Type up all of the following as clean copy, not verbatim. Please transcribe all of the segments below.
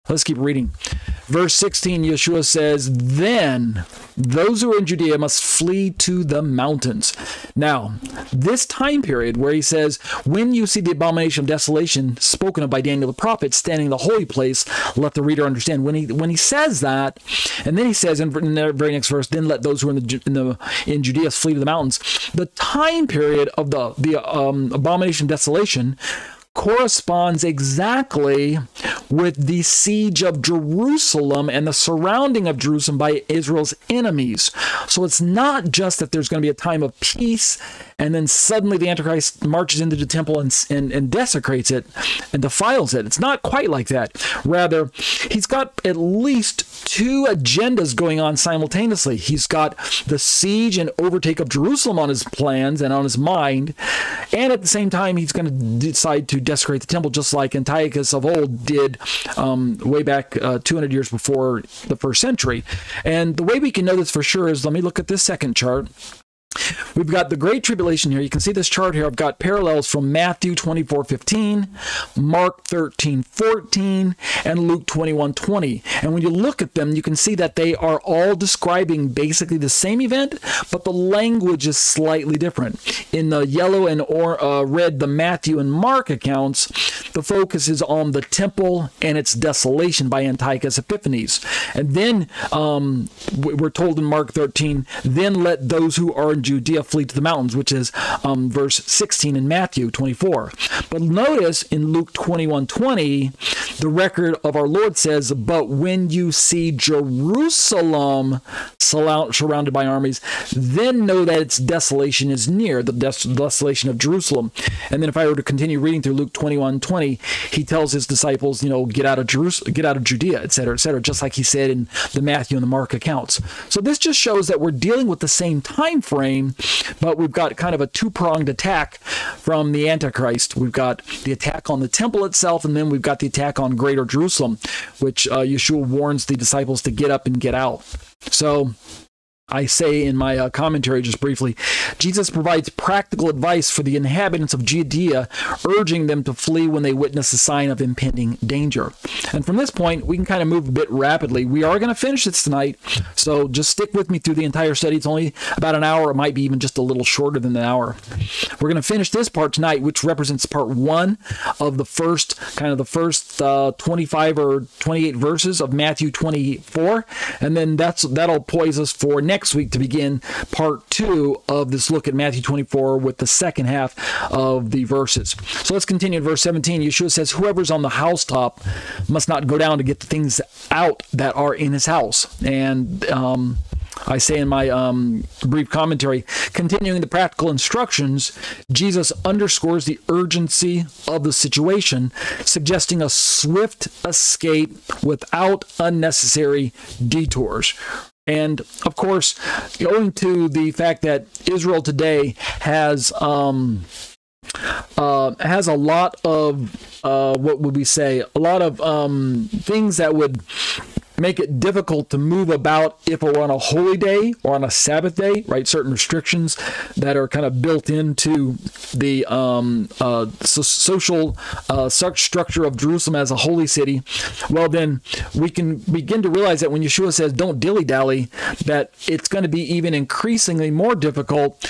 Let's keep reading. Verse 16, Yeshua says, then those who are in Judea must flee to the mountains. Now, this time period where he says, when you see the abomination of desolation spoken of by Daniel the prophet standing in the holy place, let the reader understand. When he says that, and then he says in the very next verse, then let those who are in Judea flee to the mountains. The time period of the abomination of desolation corresponds exactly with the siege of Jerusalem and the surrounding of Jerusalem by Israel's enemies. So it's not just that there's going to be a time of peace and then suddenly the Antichrist marches into the temple and desecrates it and defiles it. It's not quite like that. Rather, he's got at least two agendas going on simultaneously. He's got the siege and overtake of Jerusalem on his plans and on his mind, and at the same time, he's going to decide to desecrate the temple, just like Antiochus of old did way back 200 years before the first century. And the way we can know this for sure is, let me look at this second chart. We've got the Great Tribulation here. You can see this chart here. I've got parallels from Matthew 24:15, Mark 13:14, and Luke 21:20. And when you look at them, you can see that they are all describing basically the same event, but the language is slightly different. In the yellow and red, the Matthew and Mark accounts, the focus is on the temple and its desolation by Antiochus Epiphanes. And then we're told in Mark 13, then let those who are in Judea flee to the mountains, which is verse 16 in Matthew 24. But notice in Luke 21:20, the record of our Lord says, but when you see Jerusalem surrounded by armies, then know that its desolation is near, the desolation of Jerusalem. And then if I were to continue reading through Luke 21:20, he tells his disciples, get out of Jerusalem, get out of Judea, etc., just like he said in the Matthew and the Mark accounts. So this just shows that we're dealing with the same time frame, but we've got kind of a two-pronged attack from the Antichrist. We've got the attack on the temple itself, and then we've got the attack on Greater Jerusalem, which Yeshua warns the disciples to get up and get out. So I say in my commentary just briefly, Jesus provides practical advice for the inhabitants of Judea, urging them to flee when they witness a sign of impending danger. And from this point, we can kind of move a bit rapidly. We are going to finish this tonight, so just stick with me through the entire study. It's only about an hour. It might be even just a little shorter than an hour. We're going to finish this part tonight, which represents part 1 of the first 25 or 28 verses of Matthew 24, and then that'll poise us for next week to begin part 2 of this look at Matthew 24 with the second half of the verses. So let's continue in verse 17. Yeshua says, whoever's on the housetop must not go down to get the things out that are in his house. And I say in my brief commentary, continuing the practical instructions, Jesus underscores the urgency of the situation, suggesting a swift escape without unnecessary detours. And of course, owing to the fact that Israel today has a lot of what would we say? A lot of things that would make it difficult to move about if it were on a holy day or on a Sabbath day, right? Certain restrictions that are kind of built into the social structure of Jerusalem as a holy city. Well, then we can begin to realize that when Yeshua says don't dilly-dally, that it's going to be even increasingly more difficult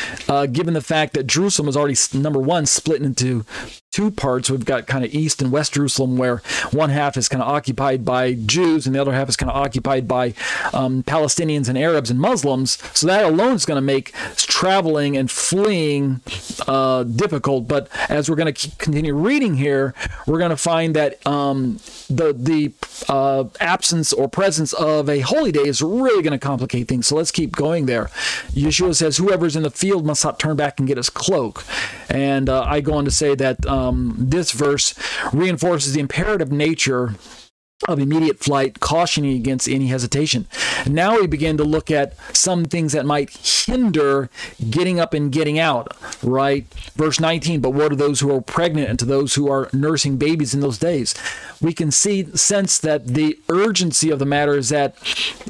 given the fact that Jerusalem is already, number one, split into two parts. We've got kind of East and West Jerusalem, where one half is kind of occupied by Jews and the other half is kind of occupied by Palestinians and Arabs and Muslims. So that alone is going to make traveling and fleeing difficult. But as we're going to continue reading here, we're going to find that the absence or presence of a holy day is really going to complicate things. So let's keep going there. Yeshua says, whoever's in the field must not turn back and get his cloak. And I go on to say that this verse reinforces the imperative nature of immediate flight, cautioning against any hesitation. Now we begin to look at some things that might hinder getting up and getting out, right? Verse 19, but what are those who are pregnant and to those who are nursing babies in those days? We can sense that the urgency of the matter is that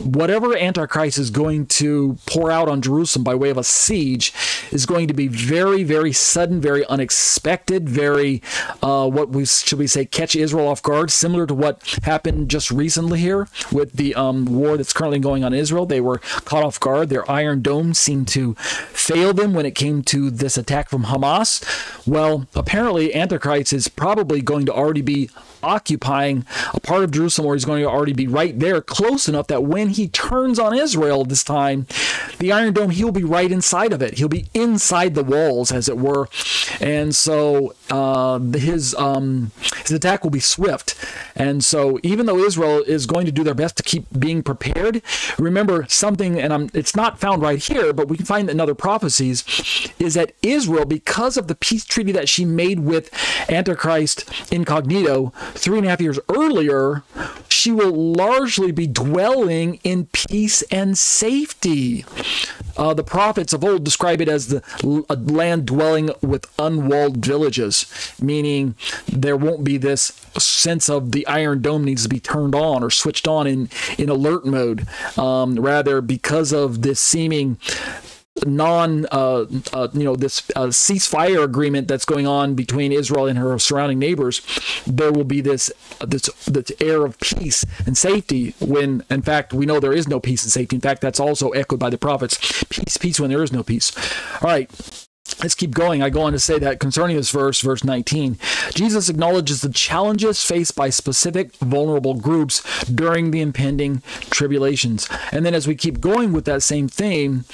whatever Antichrist is going to pour out on Jerusalem by way of a siege is going to be very, very sudden, very unexpected, very, should we say, catch Israel off guard, similar to what happened just recently here with the war that's currently going on in Israel. They were caught off guard. Their Iron Dome seemed to fail them when it came to this attack from Hamas. Well, apparently Antichrist is probably going to already be occupying a part of Jerusalem, or he's going to already be right there, close enough that when he turns on Israel this time, the Iron Dome, he'll be right inside of it. He'll be inside the walls, as it were. And so his attack will be swift. And so even though Israel is going to do their best to keep being prepared, remember something, and it's not found right here, but we can find it in other prophecies, is that Israel, because of the peace treaty that she made with Antichrist incognito 3.5 years earlier, she will largely be dwelling in peace and safety. The prophets of old describe it as a land dwelling with unwalled villages, meaning there won't be this sense of the Iron Dome needs to be turned on or switched on in alert mode. Rather, because of this seeming this ceasefire agreement that's going on between Israel and her surrounding neighbors, there will be this air of peace and safety when, in fact, we know there is no peace and safety. In fact, that's also echoed by the prophets. Peace when there is no peace. All right. Let's keep going. I go on to say that concerning this verse 19, Jesus acknowledges the challenges faced by specific vulnerable groups during the impending tribulations. And then as we keep going with that same theme,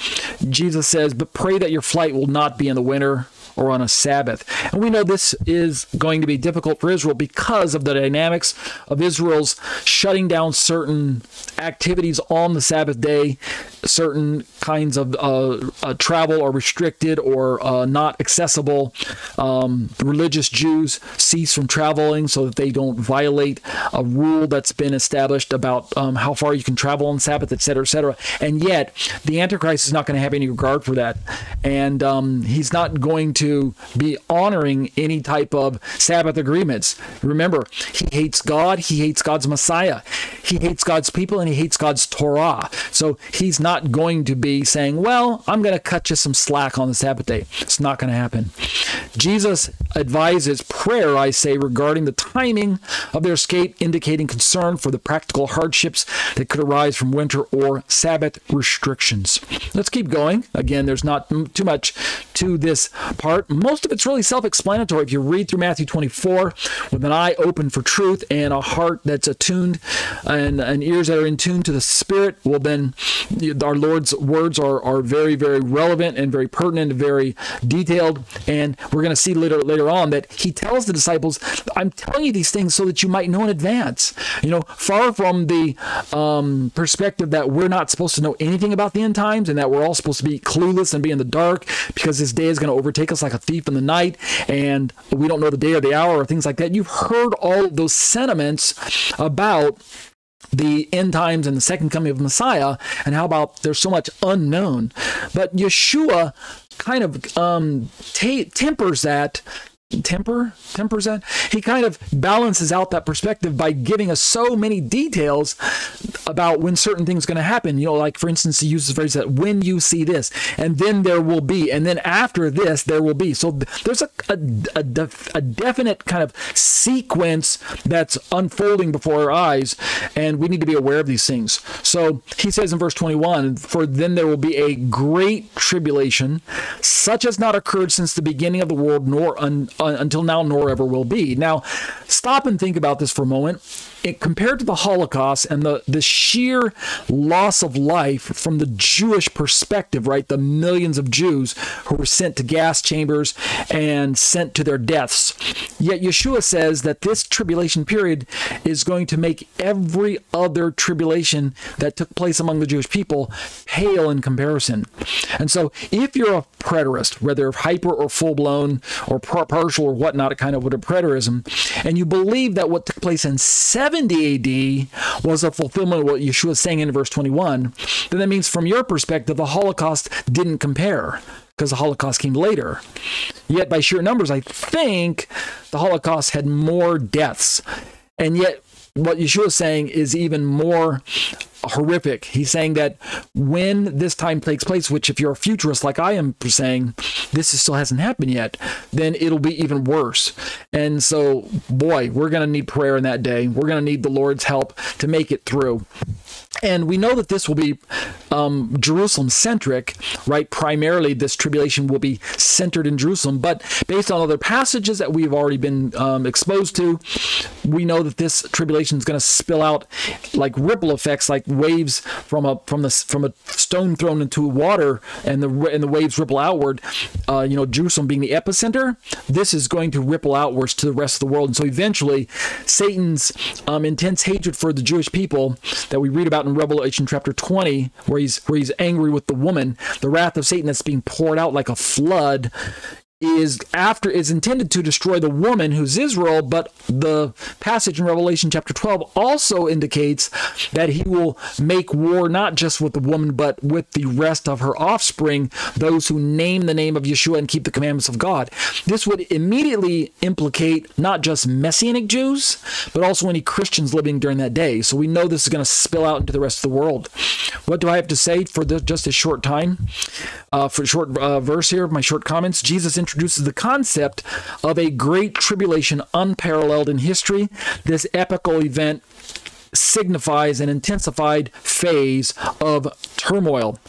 Jesus says, but pray that your flight will not be in the winter or on a Sabbath. And we know this is going to be difficult for Israel because of the dynamics of Israel's shutting down certain activities on the Sabbath day. Certain kinds of travel are restricted or not accessible. Religious Jews cease from traveling so that they don't violate a rule that's been established about how far you can travel on Sabbath, etc., etc. And yet, the Antichrist is not going to have any regard for that. And he's not going to be honoring any type of Sabbath agreements. Remember, he hates God, he hates God's Messiah, he hates God's people, and he hates God's Torah. So he's not going to be saying, well, I'm going to cut you some slack on the Sabbath day. It's not going to happen. Jesus advises prayer, I say, regarding the timing of their escape, indicating concern for the practical hardships that could arise from winter or Sabbath restrictions. Let's keep going. Again, there's not too much to this part. Most of it's really self-explanatory. If you read through Matthew 24 with an eye open for truth and a heart that's attuned and ears that are in tune to the Spirit, well, then our Lord's words are very, very relevant and very pertinent and very detailed. And we're going to see later on that he tells the disciples, I'm telling you these things so that you might know in advance. Far from the perspective that we're not supposed to know anything about the end times and that we're all supposed to be clueless and be in the dark because this day is going to overtake us like a thief in the night and we don't know the day or the hour or things like that. You've heard all of those sentiments about the end times and the second coming of Messiah, and how about there's so much unknown. But Yeshua kind of tempers that. He kind of balances out that perspective by giving us so many details about when certain things are going to happen. Like for instance, he uses the phrase that when you see this, and then there will be, and then after this there will be. So there's a definite kind of sequence that's unfolding before our eyes, and we need to be aware of these things. So he says in verse 21, for then there will be a great tribulation, such as not occurred since the beginning of the world, nor until now, nor ever will be. Now, stop and think about this for a moment. Compared to the Holocaust and the sheer loss of life from the Jewish perspective, right? The millions of Jews who were sent to gas chambers and sent to their deaths. Yet Yeshua says that this tribulation period is going to make every other tribulation that took place among the Jewish people pale in comparison. And so if you're a preterist, whether hyper or full-blown or partial or whatnot, kind of with a preterism, and you believe that what took place in 70 AD was a fulfillment of what Yeshua is saying in verse 21, then that means from your perspective, the Holocaust didn't compare because the Holocaust came later. Yet by sheer numbers, I think the Holocaust had more deaths. And yet what Yeshua is saying is even more horrific. He's saying that when this time takes place, which if you're a futurist like I am saying, still hasn't happened yet, then it'll be even worse. And so, boy, we're going to need prayer in that day. We're going to need the Lord's help to make it through. And we know that this will be Jerusalem-centric, right? Primarily, this tribulation will be centered in Jerusalem. But based on other passages that we've already been exposed to, we know that this tribulation is going to spill out like ripple effects, like waves from a stone thrown into water, and the waves ripple outward. Jerusalem being the epicenter, this is going to ripple outwards to the rest of the world. And so eventually, Satan's intense hatred for the Jewish people that we read about in Revelation chapter 20, where he's angry with the woman, the wrath of Satan that's being poured out like a flood, is intended to destroy the woman, who's Israel. But the passage in Revelation chapter 12 also indicates that he will make war not just with the woman, but with the rest of her offspring, those who name the name of Yeshua and keep the commandments of God. This would immediately implicate not just Messianic Jews, but also any Christians living during that day. So we know this is going to spill out into the rest of the world. What do I have to say for just a short time? For a short verse here, my short comments, Jesus introduces the concept of a great tribulation unparalleled in history. This epical event signifies an intensified phase of turmoil.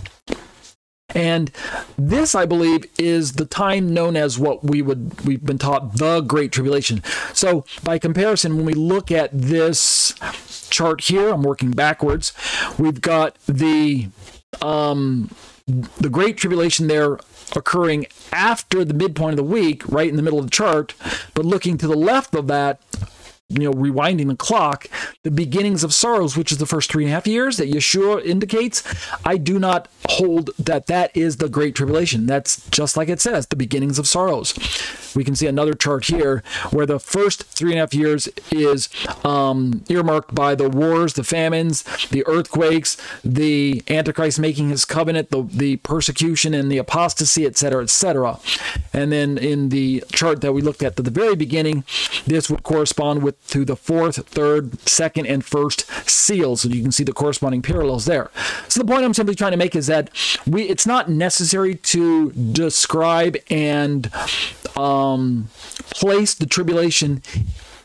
And this, I believe, is the time known as what we've been taught, the Great Tribulation. So by comparison, when we look at this chart here, I'm working backwards, we've got the Great Tribulation there occurring after the midpoint of the week, right in the middle of the chart. But looking to the left of that, rewinding the clock, the beginnings of sorrows, which is the first 3.5 years that Yeshua indicates, I do not hold that is the Great Tribulation. That's just like it says, the beginnings of sorrows. We can see another chart here where the first 3.5 years is earmarked by the wars, the famines, the earthquakes, the Antichrist making his covenant, the persecution and the apostasy, etc., etc. And then in the chart that we looked at the very beginning, this would correspond to the fourth, third, second, and first seals. So you can see the corresponding parallels there. So the point I'm simply trying to make is that it's not necessary to describe and place the tribulation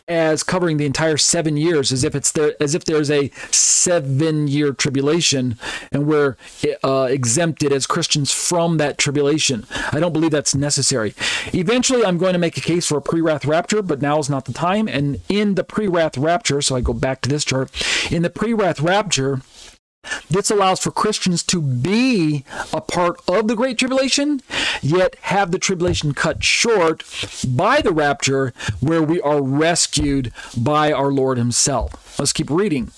as covering the entire 7 years, as if there's a 7-year tribulation and we're exempted as Christians from that tribulation. I don't believe that's necessary. Eventually, I'm going to make a case for a pre-wrath rapture, but now is not the time. And in the pre-wrath rapture, so I go back to this chart, in the pre-wrath rapture, this allows for Christians to be a part of the Great Tribulation, yet have the tribulation cut short by the rapture, where we are rescued by our Lord himself. Let's keep reading.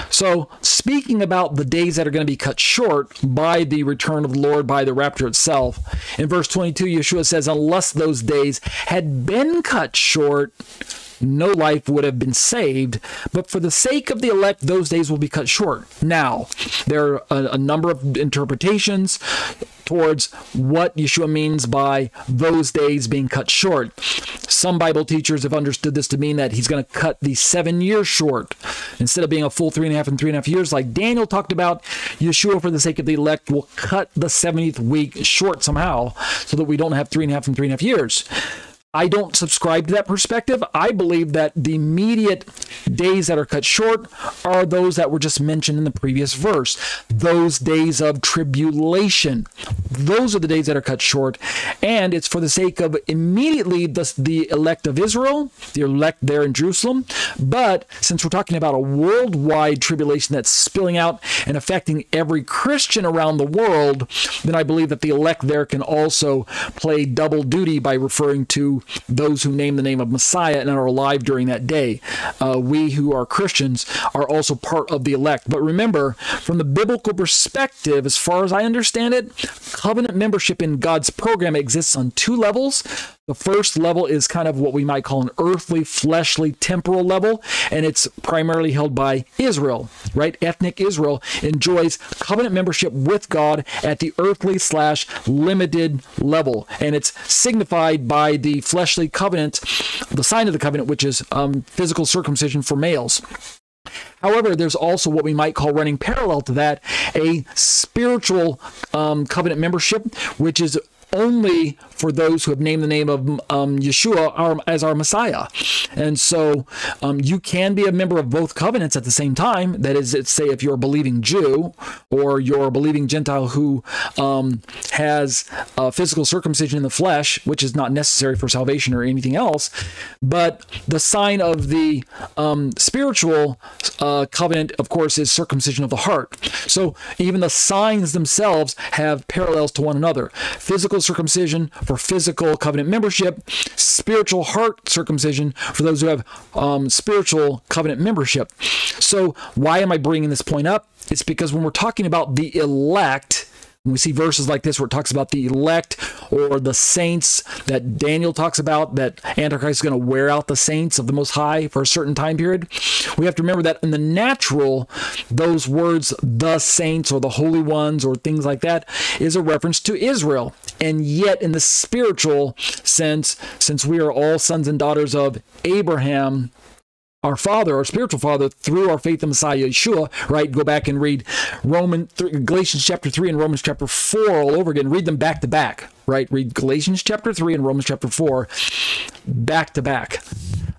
So, speaking about the days that are going to be cut short by the return of the Lord, by the rapture itself, in verse 22, Yeshua says, unless those days had been cut short, no life would have been saved, but for the sake of the elect, those days will be cut short. Now, there are a number of interpretations towards what Yeshua means by those days being cut short. Some Bible teachers have understood this to mean that he's going to cut the 7 years short. Instead of being a full 3.5 and 3.5 years, like Daniel talked about, Yeshua, for the sake of the elect, will cut the 70th week short somehow so that we don't have 3.5 and 3.5 years. I don't subscribe to that perspective. I believe that the immediate days that are cut short are those that were just mentioned in the previous verse. Those days of tribulation. Those are the days that are cut short. And it's for the sake of immediately the elect of Israel, the elect there in Jerusalem. But since we're talking about a worldwide tribulation that's spilling out and affecting every Christian around the world, then I believe that the elect there can also play double duty by referring to those who name the name of Messiah and are alive during that day. We who are Christians are also part of the elect. But remember, from the biblical perspective, as far as I understand it, covenant membership in God's program exists on 2 levels. The first level is kind of what we might call an earthly, fleshly, temporal level, and it's primarily held by Israel, right? Ethnic Israel enjoys covenant membership with God at the earthly/limited level, and it's signified by the fleshly covenant, the sign of the covenant, which is physical circumcision for males. However, there's also what we might call running parallel to that, a spiritual covenant membership, which is only for those who have named the name of Yeshua as our Messiah. And so you can be a member of both covenants at the same time. That is, say, if you're a believing Jew or you're a believing Gentile who has physical circumcision in the flesh, which is not necessary for salvation or anything else. But the sign of the spiritual covenant, of course, is circumcision of the heart. So even the signs themselves have parallels to one another. Physical circumcision for physical covenant membership, spiritual heart circumcision for those who have spiritual covenant membership. So why am I bringing this point up? It's because when we're talking about the elect, when we see verses like this where it talks about the elect or the saints that Daniel talks about, that Antichrist is going to wear out the saints of the Most High for a certain time period, we have to remember that in the natural, those words, the saints or the holy ones or things like that, is a reference to Israel. And yet in the spiritual sense, since we are all sons and daughters of Abraham, our father, our spiritual father, through our faith in Messiah Yeshua, right? Go back and read Galatians chapter 3 and Romans chapter 4 all over again. Read them back to back, right? Read Galatians chapter 3 and Romans chapter 4 back to back.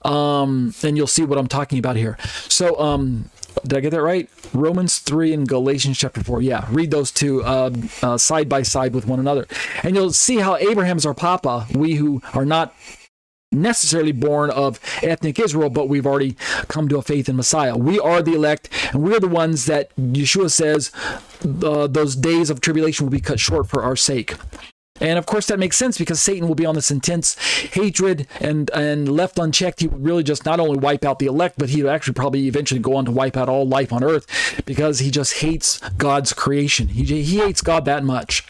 And you'll see what I'm talking about here. So, did I get that right? Romans 3 and Galatians chapter 4. Yeah, read those two side by side with one another. And you'll see how Abraham's our papa, we who are not necessarily born of ethnic Israel, but we've already come to a faith in Messiah. We are the elect, and we're the ones that Yeshua says those days of tribulation will be cut short for our sake. And of course that makes sense because Satan will be on this intense hatred, and left unchecked, he would really just not only wipe out the elect, but he would actually probably eventually go on to wipe out all life on earth because he just hates God's creation. He hates God that much.